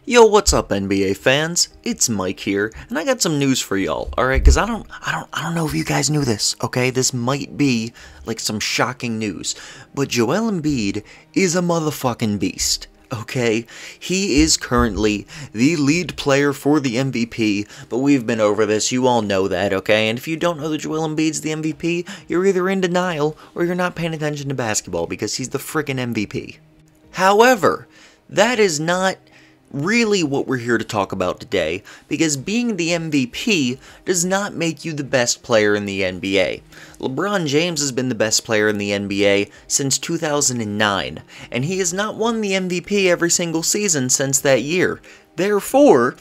Yo, what's up, NBA fans? It's Mike here, and I got some news for y'all. All right, because I don't know if you guys knew this. Okay, this might be like some shocking news, but Joel Embiid is a motherfucking beast. Okay, he is currently the lead player for the MVP, but we've been over this. You all know that, okay? And if you don't know that Joel Embiid's the MVP, you're either in denial or you're not paying attention to basketball because he's the frickin' MVP. However, that is not really what we're here to talk about today, because being the MVP does not make you the best player in the NBA. LeBron James has been the best player in the NBA since 2009, and he has not won the MVP every single season since that year. Therefore,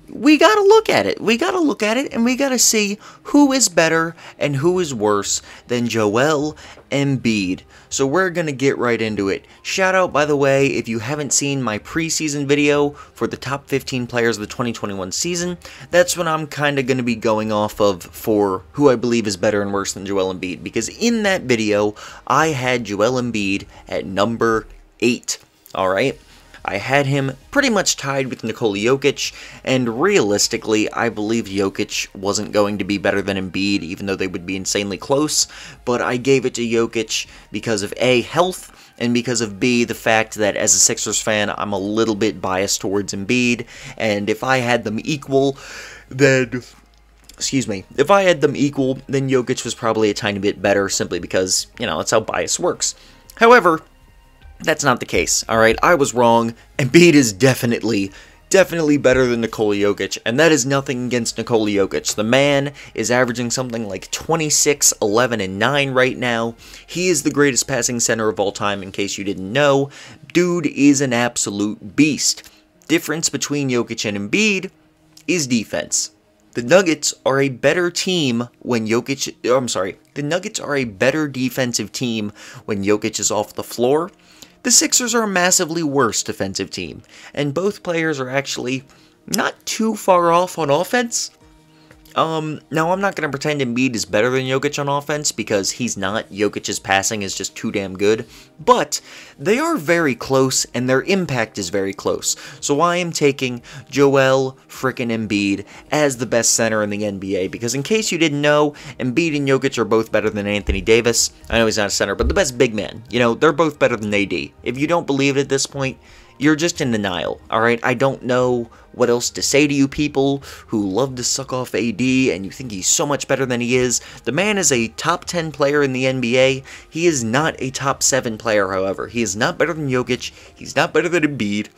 we gotta look at it. We gotta look at it, and we gotta see who is better and who is worse than Joel Embiid. So we're gonna get right into it. Shout out, by the way, if you haven't seen my preseason video for the top 15 players of the 2021 season, that's what I'm kind of gonna be going off of for who I believe is better and worse than Joel Embiid. Because in that video, I had Joel Embiid at number 8. Alright? I had him pretty much tied with Nikola Jokic, and realistically, I believe Jokic wasn't going to be better than Embiid, even though they would be insanely close, but I gave it to Jokic because of A, health, and because of B, the fact that as a Sixers fan, I'm a little bit biased towards Embiid, and if I had them equal, then if I had them equal, then Jokic was probably a tiny bit better, simply because, you know, that's how bias works. However, that's not the case, alright? I was wrong. Embiid is definitely better than Nikola Jokic, and that is nothing against Nikola Jokic. The man is averaging something like 26, 11, and 9 right now. He is the greatest passing center of all time, in case you didn't know. Dude is an absolute beast. Difference between Jokic and Embiid is defense. The Nuggets are a better team when the Nuggets are a better defensive team when Jokic is off the floor. The Sixers are a massively worse defensive team, and both players are actually not too far off on offense. Now I'm not going to pretend Embiid is better than Jokic on offense, because he's not. Jokic's passing is just too damn good, but they are very close, and their impact is very close. So I am taking Joel frickin' Embiid as the best center in the NBA, because in case you didn't know, Embiid and Jokic are both better than Anthony Davis. I know he's not a center, but the best big man. You know, they're both better than AD. If you don't believe it at this point, you're just in denial, alright? I don't know what else to say to you people who love to suck off AD and you think he's so much better than he is. The man is a top 10 player in the NBA. He is not a top 7 player, however. He is not better than Jokic. He's not better than Embiid.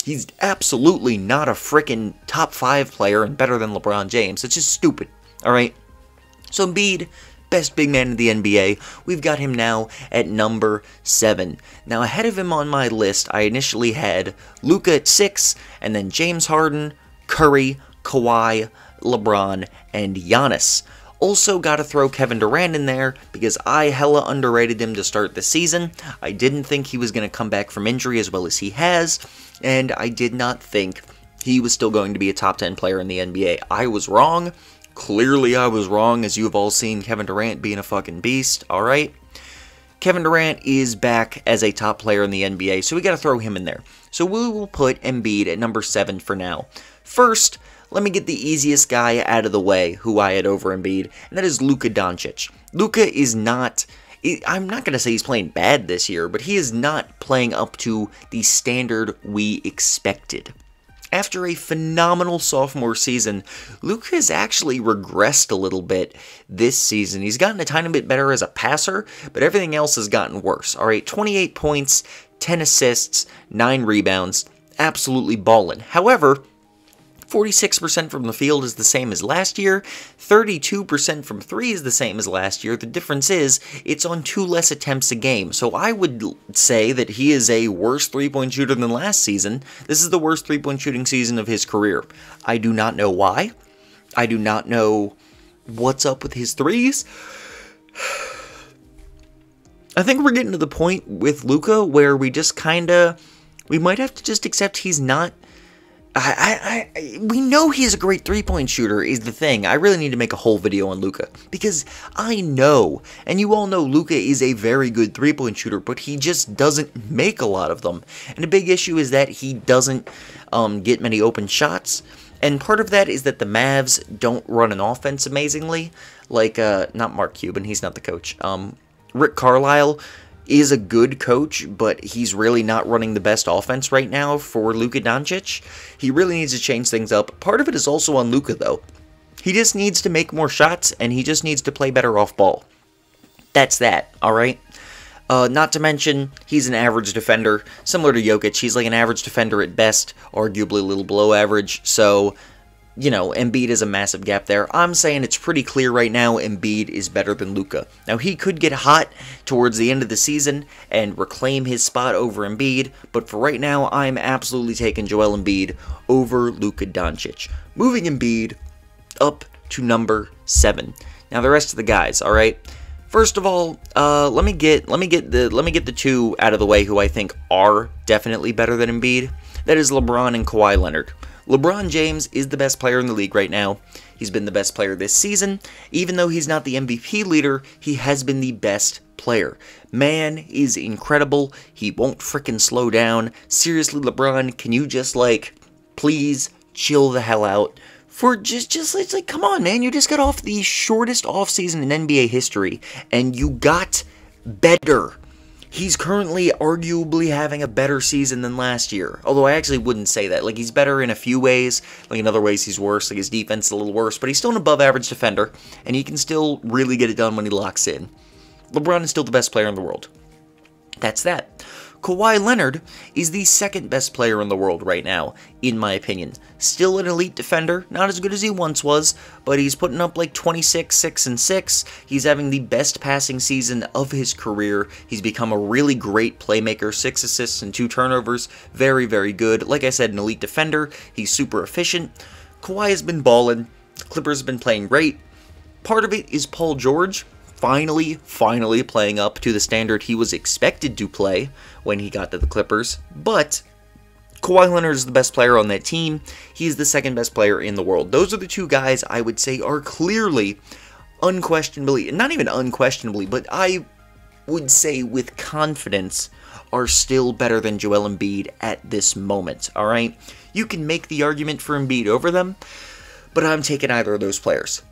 He's absolutely not a frickin' top 5 player and better than LeBron James. It's just stupid, alright? So Embiid, best big man in the NBA, we've got him now at number 7. Now ahead of him on my list, I initially had Luka at 6, and then James Harden, Curry, Kawhi, LeBron, and Giannis. Also gotta throw Kevin Durant in there, because I hella underrated him to start the season. I didn't think he was going to come back from injury as well as he has, and I did not think he was still going to be a top 10 player in the NBA. I was wrong. Clearly I was wrong, as you have all seen Kevin Durant being a fucking beast, alright? Kevin Durant is back as a top player in the NBA, so we gotta throw him in there. So we will put Embiid at number 7 for now. First, let me get the easiest guy out of the way who I had over Embiid, and that is Luka Doncic. Luka is not, I'm not gonna say he's playing bad this year, but he is not playing up to the standard we expected. After a phenomenal sophomore season, Luka has actually regressed a little bit this season. He's gotten a tiny bit better as a passer, but everything else has gotten worse. Alright, 28 points, 10 assists, 9 rebounds, absolutely ballin'. However, 46% from the field is the same as last year, 32% from 3 is the same as last year. The difference is, it's on 2 less attempts a game. So I would say that he is a worse three-point shooter than last season. This is the worst three-point shooting season of his career. I do not know why. I do not know what's up with his threes. I think we're getting to the point with Luka where we just we might have to just accept he's not we know he's a great three-point shooter is the thing. I really need to make a whole video on Luka, because I know, and you all know, Luka is a very good three-point shooter, but he just doesn't make a lot of them. And the big issue is that he doesn't get many open shots, and part of that is that the Mavs don't run an offense amazingly. Like, not Mark Cuban, he's not the coach. Rick Carlisle is a good coach, but he's really not running the best offense right now for Luka Doncic. He really needs to change things up. Part of it is also on Luka, though. He just needs to make more shots, and he just needs to play better off ball. That's that, alright? Not to mention, he's an average defender. Similar to Jokic, he's like an average defender at best, arguably a little below average, so you know, Embiid is a massive gap there. I'm saying it's pretty clear right now Embiid is better than Luka. Now, he could get hot towards the end of the season and reclaim his spot over Embiid, but for right now, I'm absolutely taking Joel Embiid over Luka Doncic. Moving Embiid up to number 7. Now, the rest of the guys, all right? First of all, let me get the two out of the way who I think are definitely better than Embiid. That is LeBron and Kawhi Leonard. LeBron James is the best player in the league right now. He's been the best player this season. Even though he's not the MVP leader, he has been the best player. Man is incredible. He won't frickin' slow down. Seriously, LeBron, can you just, like, please chill the hell out? For it's like, come on, man. You just got off the shortest offseason in NBA history, and you got better. He's currently arguably having a better season than last year. Although I actually wouldn't say that. Like, he's better in a few ways. Like, in other ways, he's worse. Like, his defense is a little worse. But he's still an above-average defender. And he can still really get it done when he locks in. LeBron is still the best player in the world. That's that. Kawhi Leonard is the second best player in the world right now, in my opinion. Still an elite defender, not as good as he once was, but he's putting up like 26, 6, and 6. He's having the best passing season of his career. He's become a really great playmaker, 6 assists and 2 turnovers. Very, very good. Like I said, an elite defender. He's super efficient. Kawhi has been balling. The Clippers have been playing great. Part of it is Paul George finally playing up to the standard he was expected to play when he got to the Clippers, but Kawhi Leonard is the best player on that team. He's the second best player in the world. Those are the two guys I would say are clearly, unquestionably, not even unquestionably, but I would say with confidence, are still better than Joel Embiid at this moment, alright? You can make the argument for Embiid over them, but I'm taking either of those players,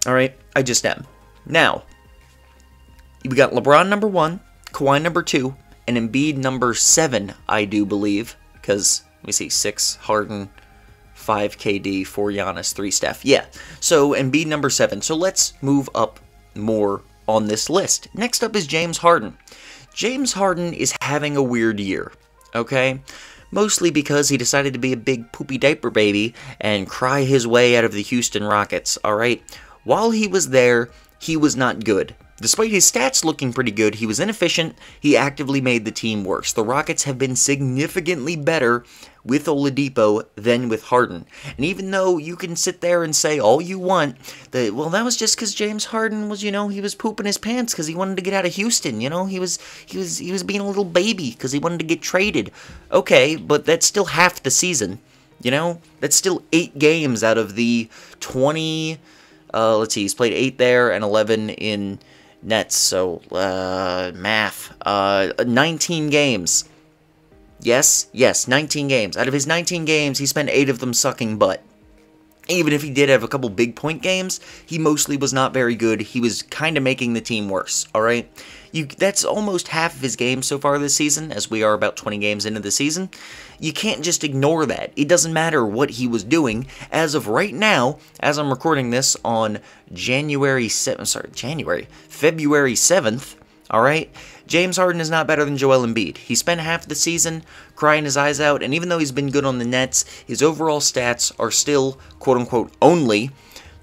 alright? I just am. Now, we got LeBron number 1, Kawhi number 2, and Embiid number 7, I do believe. Because, let me see, 6 Harden, 5 KD, 4 Giannis, 3 Steph. Yeah, so Embiid number 7. So let's move up more on this list. Next up is James Harden. James Harden is having a weird year, okay? Mostly because he decided to be a big poopy diaper baby and cry his way out of the Houston Rockets, alright? While he was there, he was not good. Despite his stats looking pretty good, he was inefficient. He actively made the team worse. The Rockets have been significantly better with Oladipo than with Harden. And even though you can sit there and say all you want, that, well, that was just because James Harden was, you know, he was pooping his pants because he wanted to get out of Houston. You know, he was being a little baby because he wanted to get traded. Okay, but that's still half the season. You know, that's still 8 games out of the 20. Let's see, he's played 8 there and 11 in Nets, so, math, 19 games. Yes, 19 games. Out of his 19 games, he spent 8 of them sucking butt. Even if he did have a couple big point games, he mostly was not very good. He was kind of making the team worse, alright? That's almost half of his games so far this season, as we are about 20 games into the season. You can't just ignore that. It doesn't matter what he was doing. As of right now, as I'm recording this on February 7th, alright? James Harden is not better than Joel Embiid. He spent half the season crying his eyes out, and even though he's been good on the Nets, his overall stats are still, quote-unquote, only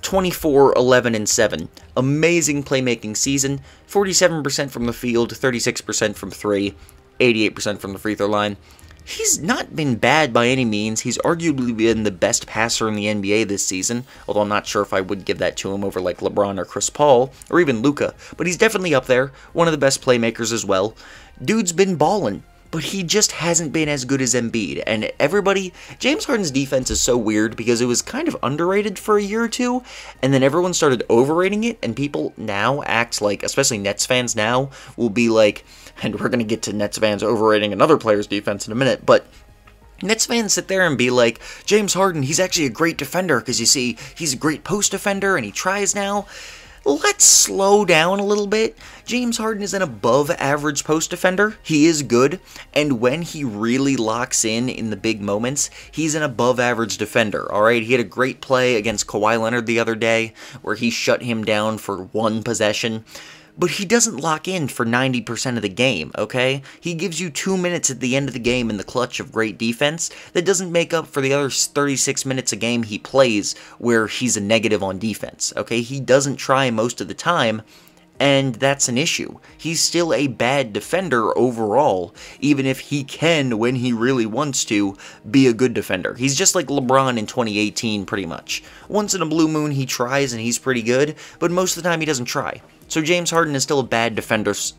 24, 11, and 7. Amazing playmaking season. 47% from the field, 36% from 3, 88% from the free throw line. He's not been bad by any means. He's arguably been the best passer in the NBA this season, although I'm not sure if I would give that to him over like LeBron or Chris Paul, or even Luka, but he's definitely up there, one of the best playmakers as well. Dude's been ballin'. but he just hasn't been as good as Embiid. And everybody, James Harden's defense is so weird because it was kind of underrated for a year or two, and then everyone started overrating it, and people now act like, especially Nets fans now, will be like, and we're going to get to Nets fans overrating another player's defense in a minute, but Nets fans sit there and be like, James Harden, he's actually a great defender because you see, he's a great post defender and he tries now. Let's slow down a little bit. James Harden is an above average post defender. He is good, and when he really locks in the big moments, he's an above average defender, alright? He had a great play against Kawhi Leonard the other day where he shut him down for one possession. But he doesn't lock in for 90% of the game, okay? He gives you 2 minutes at the end of the game in the clutch of great defense that doesn't make up for the other 36 minutes a game he plays where he's a negative on defense, okay? He doesn't try most of the time, and that's an issue. He's still a bad defender overall, even if he can, when he really wants to, be a good defender. He's just like LeBron in 2018, pretty much. Once in a blue moon, he tries and he's pretty good, but most of the time he doesn't try. So James Harden is still a bad defensive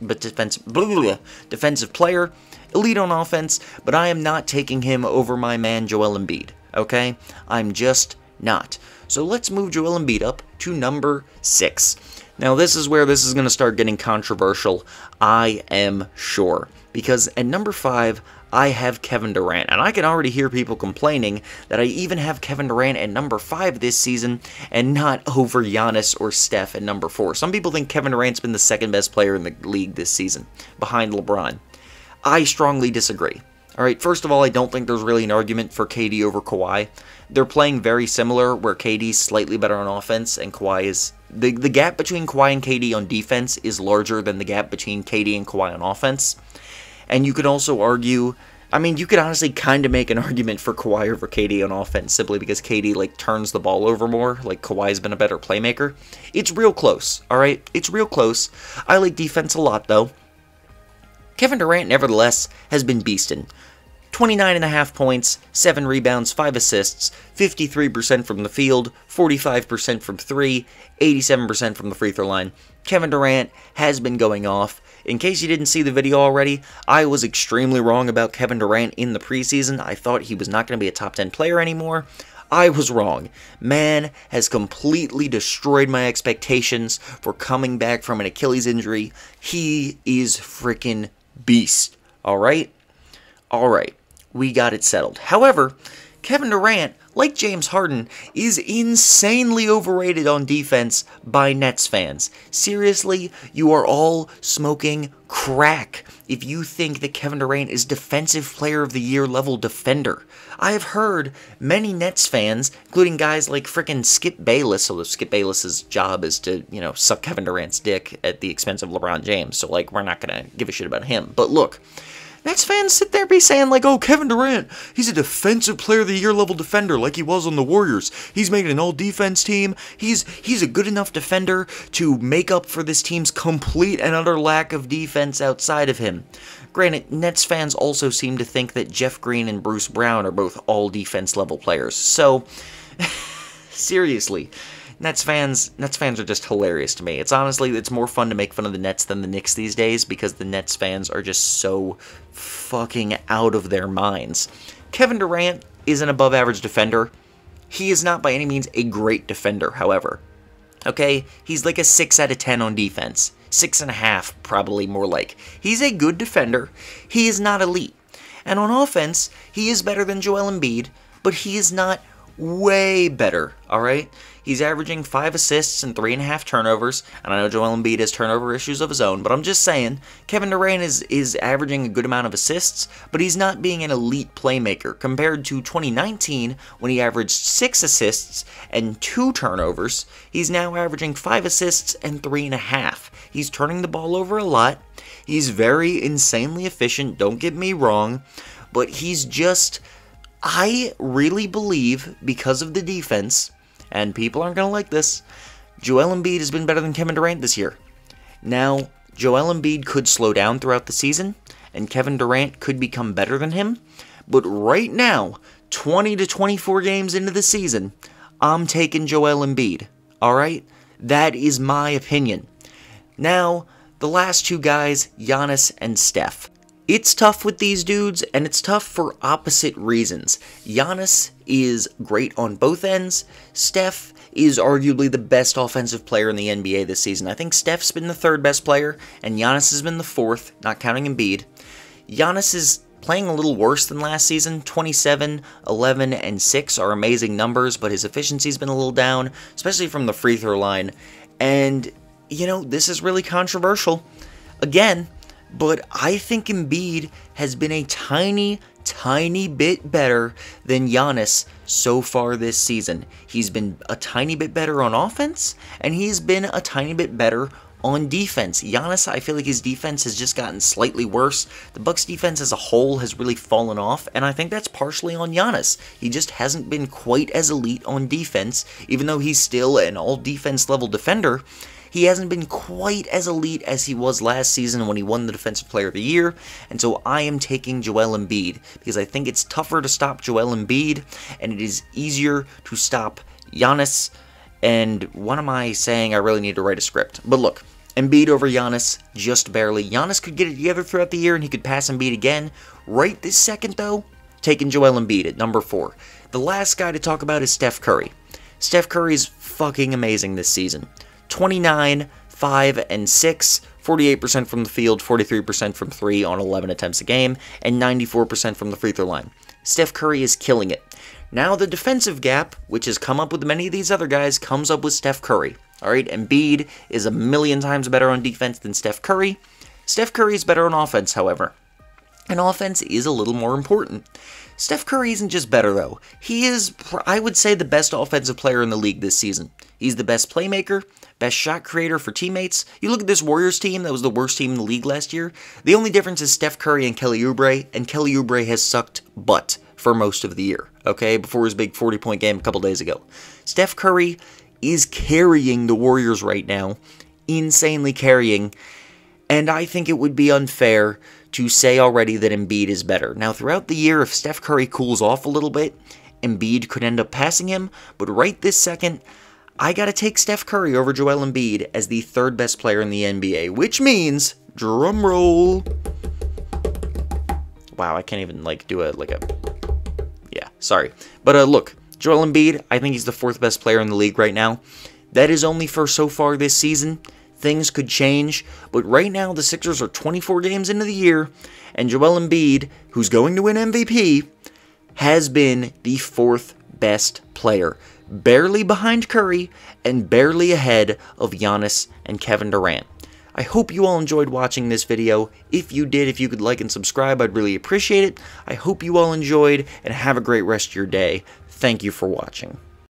player, elite on offense, but I am not taking him over my man Joel Embiid, okay? I'm just not. So let's move Joel Embiid up to number 6. Now this is where this is going to start getting controversial, I am sure, because at number 5, I have Kevin Durant, and I can already hear people complaining that I even have Kevin Durant at number 5 this season and not over Giannis or Steph at number 4. Some people think Kevin Durant's been the second best player in the league this season, behind LeBron. I strongly disagree. Alright, first of all, I don't think there's really an argument for KD over Kawhi. They're playing very similar, where KD's slightly better on offense, and Kawhi is... The gap between Kawhi and KD on defense is larger than the gap between KD and Kawhi on offense. And you could also argue, I mean, you could honestly kind of make an argument for Kawhi over KD on offense simply because KD, like, turns the ball over more. Like, Kawhi's been a better playmaker. It's real close, alright? It's real close. I like defense a lot, though. Kevin Durant, nevertheless, has been beastin'. 29.5 points, 7 rebounds, 5 assists, 53% from the field, 45% from 3, 87% from the free throw line. Kevin Durant has been going off. In case you didn't see the video already, I was extremely wrong about Kevin Durant in the preseason. I thought he was not going to be a top 10 player anymore. I was wrong. Man has completely destroyed my expectations for coming back from an Achilles injury. He is freaking beast. Alright? Alright. We got it settled. However, Kevin Durant, like James Harden, is insanely overrated on defense by Nets fans. Seriously, you are all smoking crack if you think that Kevin Durant is Defensive Player of the Year level defender. I have heard many Nets fans, including guys like frickin' Skip Bayless, although Skip Bayless's job is to, you know, suck Kevin Durant's dick at the expense of LeBron James, so, like, we're not gonna give a shit about him. But look, Nets fans sit there and be saying, like, oh, Kevin Durant, he's a Defensive Player of the Year level defender like he was on the Warriors. He's making an all-defense team. He's a good enough defender to make up for this team's complete and utter lack of defense outside of him. Granted, Nets fans also seem to think that Jeff Green and Bruce Brown are both all-defense level players. So, seriously, Nets fans are just hilarious to me. It's honestly, it's more fun to make fun of the Nets than the Knicks these days because the Nets fans are just so fucking out of their minds. Kevin Durant is an above-average defender. He is not by any means a great defender, however. Okay? He's like a 6 out of 10 on defense. 6.5, probably more like. He's a good defender. He is not elite. And on offense, he is better than Joel Embiid, but he is not way better, alright? He's averaging 5 assists and 3.5 turnovers, and I know Joel Embiid has turnover issues of his own, but I'm just saying, Kevin Durant is averaging a good amount of assists, but he's not being an elite playmaker, compared to 2019, when he averaged 6 assists and 2 turnovers. He's now averaging 5 assists and 3.5. He's turning the ball over a lot. He's very insanely efficient, don't get me wrong, but he's just... I really believe, because of the defense, and people aren't going to like this, Joel Embiid has been better than Kevin Durant this year. Now, Joel Embiid could slow down throughout the season, and Kevin Durant could become better than him, but right now, 20 to 24 games into the season, I'm taking Joel Embiid, alright? That is my opinion. Now, the last two guys, Giannis and Steph. It's tough with these dudes, and it's tough for opposite reasons. Giannis is great on both ends. Steph is arguably the best offensive player in the NBA this season. I think Steph's been the third best player, and Giannis has been the fourth, not counting Embiid. Giannis is playing a little worse than last season. 27, 11, and 6 are amazing numbers, but his efficiency's been a little down, especially from the free throw line. And, you know, this is really controversial. Again, but I think Embiid has been a tiny bit better than Giannis so far this season. He's been a tiny bit better on offense, and he's been a tiny bit better on defense. Giannis, I feel like his defense has just gotten slightly worse. The Bucks defense as a whole has really fallen off, and I think that's partially on Giannis. He just hasn't been quite as elite on defense, even though he's still an all-defense level defender. He hasn't been quite as elite as he was last season when he won the Defensive Player of the Year, and so I am taking Joel Embiid, because I think it's tougher to stop Joel Embiid, and it is easier to stop Giannis. And what am I saying? I really need to write a script. But look, Embiid over Giannis, just barely. Giannis could get it together throughout the year, and he could pass Embiid again. Right this second, though, taking Joel Embiid at number 4. The last guy to talk about is Steph Curry. Steph Curry's fucking amazing this season. 29, 5, and 6, 48% from the field, 43% from 3 on 11 attempts a game, and 94% from the free throw line. Steph Curry is killing it. Now the defensive gap, which has come up with many of these other guys, comes up with Steph Curry. Alright, Embiid is a million times better on defense than Steph Curry. Steph Curry is better on offense, however. And offense is a little more important. Steph Curry isn't just better, though. He is, I would say, the best offensive player in the league this season. He's the best playmaker, best shot creator for teammates. You look at this Warriors team, that was the worst team in the league last year. The only difference is Steph Curry and Kelly Oubre, and Kelly Oubre has sucked butt for most of the year, okay, before his big 40-point game a couple days ago. Steph Curry is carrying the Warriors right now, insanely carrying, and I think it would be unfair to say already that Embiid is better. Now, throughout the year, if Steph Curry cools off a little bit, Embiid could end up passing him, but right this second, I gotta take Steph Curry over Joel Embiid as the third best player in the NBA, which means, drum roll. Wow, I can't even, do yeah, sorry. But, look, Joel Embiid, I think he's the fourth best player in the league right now. That is only for so far this season. Things could change, but right now the Sixers are 24 games into the year, and Joel Embiid, who's going to win MVP, has been the fourth best player, barely behind Curry and barely ahead of Giannis and Kevin Durant. I hope you all enjoyed watching this video. If you did, if you could like and subscribe, I'd really appreciate it. I hope you all enjoyed, and have a great rest of your day. Thank you for watching.